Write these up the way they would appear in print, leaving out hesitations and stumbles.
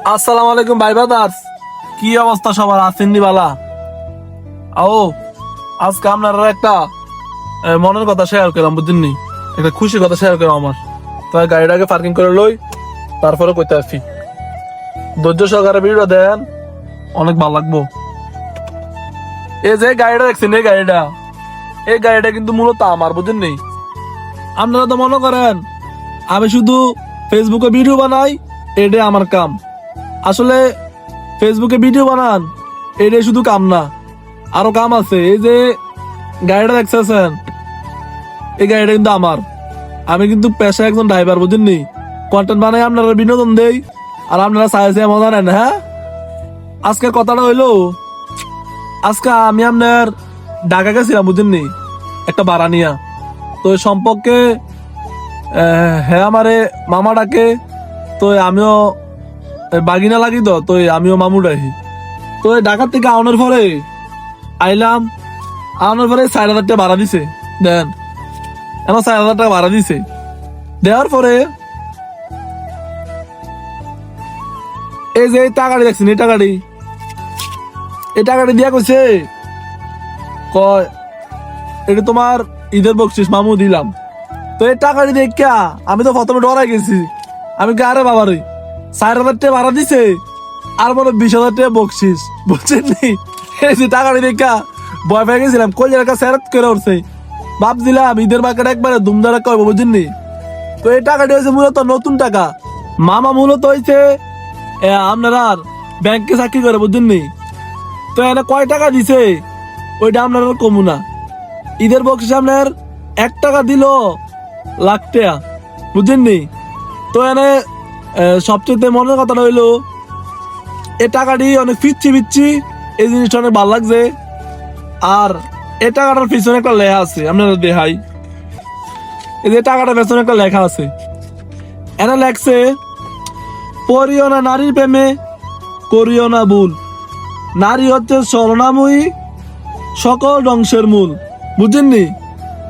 আসসালামু আলাইকুম ভাই বাদার্স, কি অবস্থা সবার? আছেন নি বালা? ও আজকে আপনারা একটা মনের কথা শেয়ার করলাম, বুঝছেন? একটা খুশির কথা শেয়ার করলাম আমার। তাই গাড়িটাকে পার্কিং করে লই, তারপরে কইতে আসি। ধৈর্য সহকারে ভিডিও দেন, অনেক ভালো লাগবো। এই যে গাড়িটা দেখছেন, এই গাড়িটা কিন্তু মূলত আমার, বুঝছেন? আপনারা তো মনে করেন আমি শুধু ফেসবুকে ভিডিও বানাই, এটাই আমার কাম। আসলে ফেসবুকে ভিডিও বানান এটাই শুধু কাম না, আরো কাম আছে। এই যে গাড়িটা দেখতেছেন, এই গাড়িটা কিন্তু আমার। আমি কিন্তু পেশা একজন ড্রাইভার, বুঝেননি? কন্টেন্ট বানাই, আপনারা বিনোদন দেই, আর আপনারা চাইছে মজা নেন। হ্যাঁ, আজকের কথাটা হইলো, আজকে আমি আপনার ঢাকা গেছিলাম, বুঝেননি, একটা ভাড়া নিয়া। তো এই সম্পর্কে হ্যাঁ আমারে মামা ডাকে, তো আমিও বাগিনা লাগি, তো আমিও মামু ডাকি। তো এই ঢাকার থেকে আউনের পরে আইলাম, আউনের পরে 4,000 টাকা ভাড়া দিছে। দেন এখন 4,000 টাকা ভাড়া দিছে। দেওয়ার পরে এই যে এই টাকাটি দেখছেন, এই টাকাটি দিয়া কইছে, কয় এটা তোমার ঈদের বকশিস মামু দিলাম। তো এই টাকাটি দেখা আমি তো প্রথমে ডরাই গেছি। আমি কি আরে বাবা রে, 4,000 টাকা ভাড়া দিছে আর মনে 20,000 টাকা বকশিস, বুঝছেন নি? এই যে টাকাটি দেখা ভয় পেয়ে গেছিলাম, কলিজার কাছে সেরাত করে উঠছে। ভাবছিলাম ঈদের মার্কেট একবারে ধুমধারা করবো, বুঝছেন নি? তো এই টাকাটি হয়েছে মূলত নতুন টাকা। মামা মূলত হয়েছে আপনারা ব্যাংকে চাকরি করে, বুঝছেন নি? তো এনে কয় টাকা দিছে ওইটা আপনার কমু না। ঈদের বকশিস আপনার 1 টাকা দিল লাখ টাকা, বুঝছেন নি? তো এনে সবচেয়ে মনের কথাটা হইলো, এই টাকাটি অনেক ফিচ্ছি, এই জিনিসটা অনেক ভালো লাগছে। আর এই টাকাটার পিছনে একটা লেখা আছে, আপনারা দেখাই। এই যে টাকাটার পেছনে একটা লেখা আছে, এনে লেখছে, পড়িও না নারীর প্রেমে, করিও না ভুল, নারী হচ্ছে স্বর্ণাময়ী, সকল ধ্বংসের মূল, বুঝছেননি?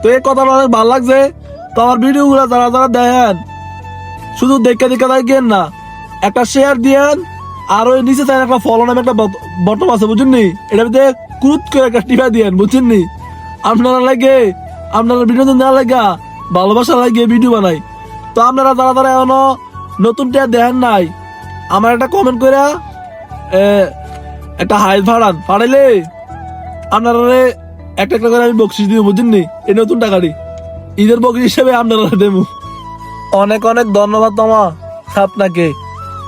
তো এই কথাটা অনেক ভালো লাগছে। তো আমার ভিডিও গুলা যারা যারা দেখেন, শুধু দেখে দেখেন না, একটা শেয়ার দিয়েন। আর ওই নিচে তাই একটা ফলো নামে একটা বটন আছে, বুঝছেননি? এটার ভিতরে ক্রুত করে একটা টিপা দিয়েন, বুঝছেননি? আপনারা লাগে, আপনারা বিনোদন দেওয়া লাগা, ভালোবাসা লাগিয়ে ভিডিও বানাই। তো আপনারা যারা যারা এখনো নতুন টিয়া দেখেন নাই, আমার একটা কমেন্ট করে একটা হাইট ফাড়াইলে আপনারা একটা একটা করে আমি বকশিস দিব, বুঝছেননি? এই নতুন টাকাটি ঈদের বকশিস হিসেবে আপনারা দেবো। অনেক অনেক ধন্যবাদ মামা আপনাকে।